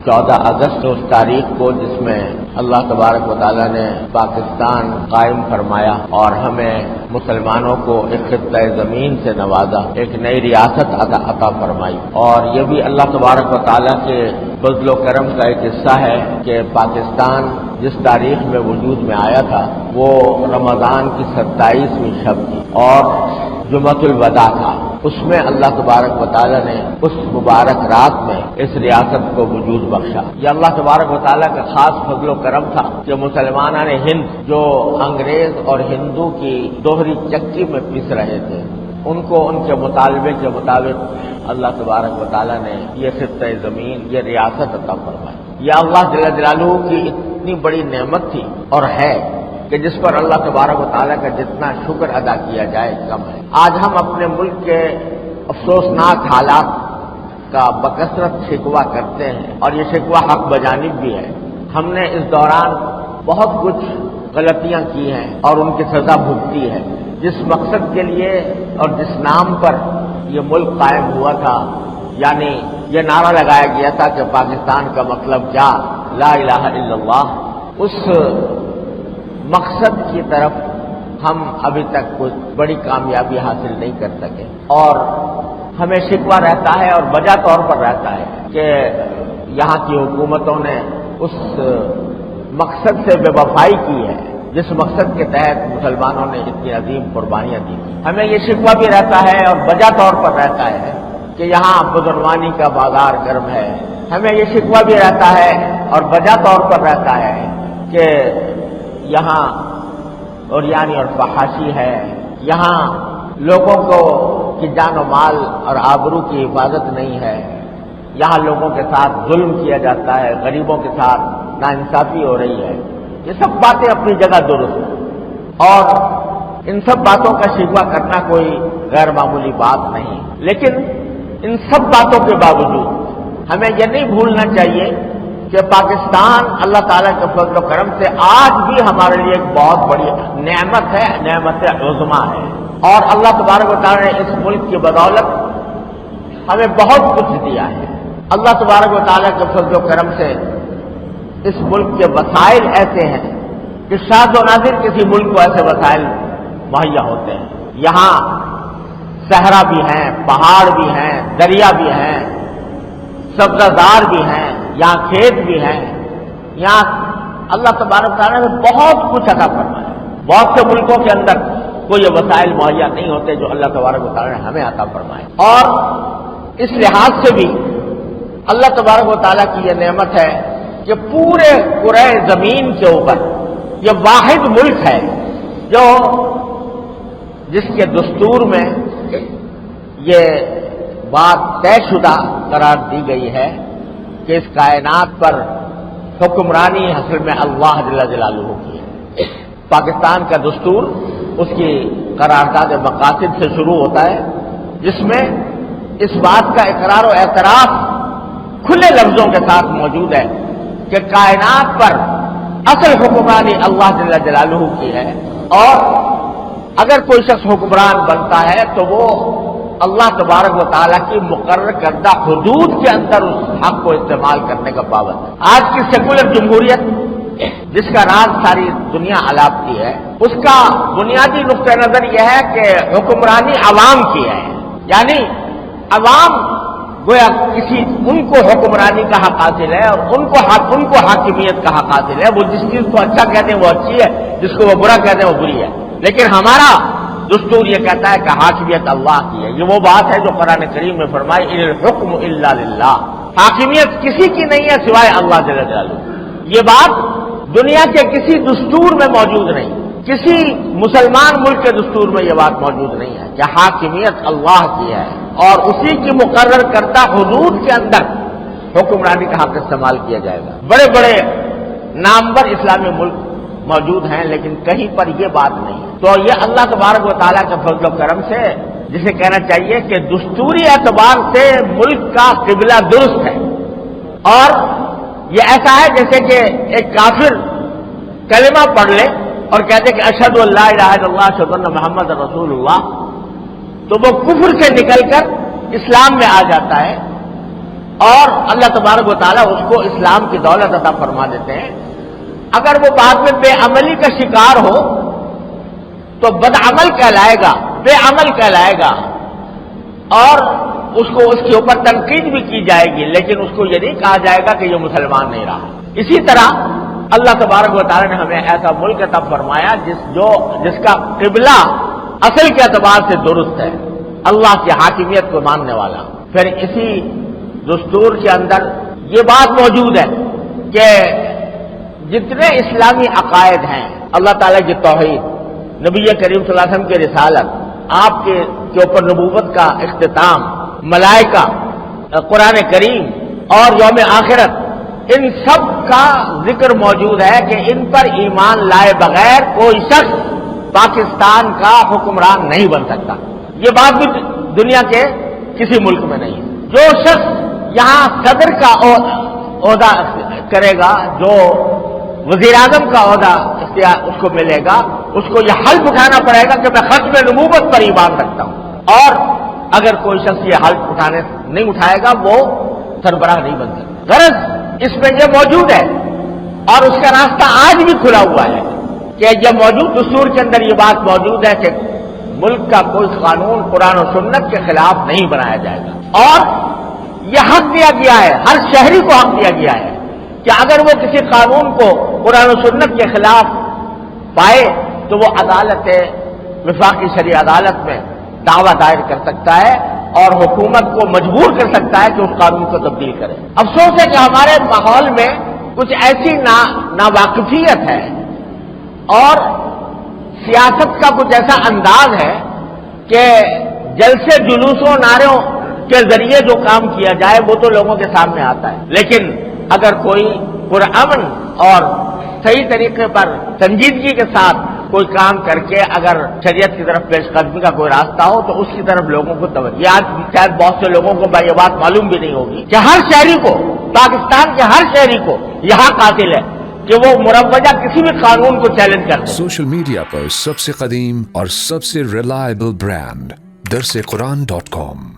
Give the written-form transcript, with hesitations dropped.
14 اگست اس تاریخ کو جس میں اللہ تبارک و تعالیٰ نے پاکستان قائم فرمایا اور ہمیں مسلمانوں کو ایک خطہ زمین سے نوازا، ایک نئی ریاست عطا فرمائی، اور یہ بھی اللہ تبارک و تعالیٰ کے فضل و کرم کا ایک حصہ ہے کہ پاکستان جس تاریخ میں وجود میں آیا تھا وہ رمضان کی 27ویں شب تھی اور جمعۃ الوداع تھا۔ اس میں اللہ تبارک و تعالیٰ نے اس مبارک رات میں اس ریاست کو وجود بخشا۔ یہ اللہ تبارک و تعالیٰ کا خاص فضل و کرم تھا کہ مسلمانان ہند جو انگریز اور ہندو کی دوہری چکی میں پس رہے تھے، ان کو ان کے مطالبے کے مطابق اللہ تبارک و تعالیٰ نے یہ خطہ زمین، یہ ریاست عطا فرمائی۔ یہ اللہ جل جلالہ کی اتنی بڑی نعمت تھی اور ہے کہ جس پر اللہ تبارک و تعالیٰ کا جتنا شکر ادا کیا جائے کم ہے۔ آج ہم اپنے ملک کے افسوسناک حالات کا بکثرت شکوہ کرتے ہیں اور یہ شکوہ حق بجانب بھی ہے۔ ہم نے اس دوران بہت کچھ غلطیاں کی ہیں اور ان کی سزا بھگتی ہے۔ جس مقصد کے لیے اور جس نام پر یہ ملک قائم ہوا تھا، یعنی یہ نعرہ لگایا گیا تھا کہ پاکستان کا مطلب کیا، لا الہ الا اللہ، اس مقصد کی طرف ہم ابھی تک کوئی بڑی کامیابی حاصل نہیں کر سکے اور ہمیں شکوہ رہتا ہے اور وجہ طور پر رہتا ہے کہ یہاں کی حکومتوں نے اس مقصد سے بے وفائی کی ہے جس مقصد کے تحت مسلمانوں نے اتنی عظیم قربانیاں دی۔ ہمیں یہ شکوہ بھی رہتا ہے اور وجہ طور پر رہتا ہے کہ یہاں بدعنوانی کا بازار گرم ہے۔ ہمیں یہ شکوہ بھی رہتا ہے اور وجہ طور پر رہتا ہے کہ یہاں عریانی اور فحاشی ہے، یہاں لوگوں کو کی جان و مال اور آبرو کی حفاظت نہیں ہے، یہاں لوگوں کے ساتھ ظلم کیا جاتا ہے، غریبوں کے ساتھ ناانصافی ہو رہی ہے۔ یہ سب باتیں اپنی جگہ درست ہیں اور ان سب باتوں کا شکوہ کرنا کوئی غیر معمولی بات نہیں، لیکن ان سب باتوں کے باوجود ہمیں یہ نہیں بھولنا چاہیے کہ پاکستان اللہ تعالیٰ کے فضل و کرم سے آج بھی ہمارے لیے ایک بہت بڑی نعمت ہے، نعمت عظمیٰ ہے، اور اللہ تبارک و تعالیٰ نے اس ملک کی بدولت ہمیں بہت کچھ دیا ہے۔ اللہ تبارک و تعالیٰ کے فضل و کرم سے اس ملک کے وسائل ایسے ہیں کہ شاذ و نادر کسی ملک کو ایسے وسائل مہیا ہوتے ہیں۔ یہاں صحرا بھی ہیں، پہاڑ بھی ہیں، دریا بھی ہیں، سبزہ بھی ہیں، یہاں کھیت بھی ہیں، یہاں اللہ تبارک و تعالیٰ نے بہت کچھ عطا فرمایا۔ بہت سے ملکوں کے اندر کوئی یہ وسائل مہیا نہیں ہوتے جو اللہ تبارک و تعالیٰ نے ہمیں عطا فرمائے، اور اس لحاظ سے بھی اللہ تبارک و تعالیٰ کی یہ نعمت ہے کہ پورے کرۂ زمین کے اوپر یہ واحد ملک ہے جو جس کے دستور میں یہ بات طے شدہ قرار دی گئی ہے کہ اس کائنات پر حکمرانی اصل میں اللہ جل جلالہ کی ہے۔ پاکستان کا دستور اس کی قرارداد مقاصد سے شروع ہوتا ہے جس میں اس بات کا اقرار و اعتراف کھلے لفظوں کے ساتھ موجود ہے کہ کائنات پر اصل حکمرانی اللہ جل جلالہ کی ہے، اور اگر کوئی شخص حکمران بنتا ہے تو وہ اللہ تبارک و تعالیٰ کی مقرر کردہ حدود کے اندر اس حق کو استعمال کرنے کا پابند ہے۔ آج کی سیکولر جمہوریت جس کا راز ساری دنیا الاپتی ہے، اس کا بنیادی نقطہ نظر یہ ہے کہ حکمرانی عوام کی ہے، یعنی عوام گویا ان کو حکمرانی کا حق حاصل ہے اور ان کو حاکمیت کا حق حاصل ہے۔ وہ جس چیز کو اچھا کہتے ہیں وہ اچھی ہے، جس کو وہ برا کہتے ہیں وہ بری ہے، لیکن ہمارا دستور یہ کہتا ہے کہ حاکمیت اللہ کی ہے۔ یہ وہ بات ہے جو قرآن کریم میں فرمائی ان الحکم الا للہ، حاکمیت کسی کی نہیں ہے سوائے اللہ جل جلالہ۔ یہ بات دنیا کے کسی دستور میں موجود نہیں، کسی مسلمان ملک کے دستور میں یہ بات موجود نہیں ہے کہ حاکمیت اللہ کی ہے اور اسی کی مقرر کردہ حدود کے اندر حکمرانی کا حق استعمال کیا جائے گا۔ بڑے بڑے نامور اسلامی ملک موجود ہیں لیکن کہیں پر یہ بات نہیں ہے۔ تو یہ اللہ تبارک و تعالیٰ کے فضل و کرم سے جسے کہنا چاہیے کہ دستوری اعتبار سے ملک کا قبلہ درست ہے، اور یہ ایسا ہے جیسے کہ ایک کافر کلمہ پڑھ لے اور کہتے کہ اشہد ان لا الہ الا اللہ اشہد ان محمد رسول اللہ، تو وہ کفر سے نکل کر اسلام میں آ جاتا ہے، اور اللہ تبارک و تعالیٰ اس کو اسلام کی دولت عطا فرما دیتے ہیں. اگر وہ بعد میں بے عملی کا شکار ہو تو بدعمل کہلائے گا، بے عمل کہلائے گا، اور اس کو اس کے اوپر تنقید بھی کی جائے گی، لیکن اس کو یہ نہیں کہا جائے گا کہ یہ مسلمان نہیں رہا. اسی طرح اللہ تبارک و تعالیٰ نے ہمیں ایسا ملک عطا فرمایا جس کا قبلہ اصل کے اعتبار سے درست ہے، اللہ کی حاکمیت کو ماننے والا. پھر اسی دستور کے اندر یہ بات موجود ہے کہ جتنے اسلامی عقائد ہیں، اللہ تعالیٰ کی توحید، نبی کریم صلی اللہ علیہ وسلم کی رسالت، آپ کے اوپر نبوت کا اختتام، ملائکہ، قرآن کریم اور یوم آخرت، ان سب کا ذکر موجود ہے کہ ان پر ایمان لائے بغیر کوئی شخص پاکستان کا حکمران نہیں بن سکتا. یہ بات بھی دنیا کے کسی ملک میں نہیں ہے. جو شخص یہاں صدر کا عہدہ کرے گا، جو وزیر اعظم کا عہدہ اس کو ملے گا، اس کو یہ حلف اٹھانا پڑے گا کہ میں ختم نبوت پر ایمان رکھتا ہوں. اور اگر کوئی شخص یہ حلف نہیں اٹھائے گا وہ سربراہ نہیں بن سکتا. غرض اس میں یہ موجود ہے اور اس کا راستہ آج بھی کھلا ہوا ہے کہ یہ موجود دستور کے اندر یہ بات موجود ہے کہ ملک کا کوئی قانون قرآن و سنت کے خلاف نہیں بنایا جائے گا. اور یہ حق دیا گیا ہے، ہر شہری کو حق دیا گیا ہے کہ اگر وہ کسی قانون کو قرآن و سنت کے خلاف پائے تو وہ عدالت وفاقی شرعی عدالت میں دعویٰ دائر کر سکتا ہے اور حکومت کو مجبور کر سکتا ہے کہ اس قانون کو تبدیل کرے. افسوس ہے کہ ہمارے ماحول میں کچھ ایسی ناواقفیت ہے اور سیاست کا کچھ ایسا انداز ہے کہ جلسے جلوسوں نعروں کے ذریعے جو کام کیا جائے وہ تو لوگوں کے سامنے آتا ہے، لیکن اگر کوئی پرامن اور صحیح طریقے پر سنجیدگی کے ساتھ کوئی کام کر کے اگر شریعت کی طرف پیش قدمی کا کوئی راستہ ہو تو اس کی طرف لوگوں کو توجہ. آج شاید بہت سے لوگوں کو یہ بات معلوم بھی نہیں ہوگی کہ ہر شہری کو، پاکستان کے ہر شہری کو یہ حق حاصل ہے کہ وہ مروجہ کسی بھی قانون کو چیلنج کر دے. سوشل میڈیا پر سب سے قدیم اور سب سے ریلائبل برانڈ درسقرآن.com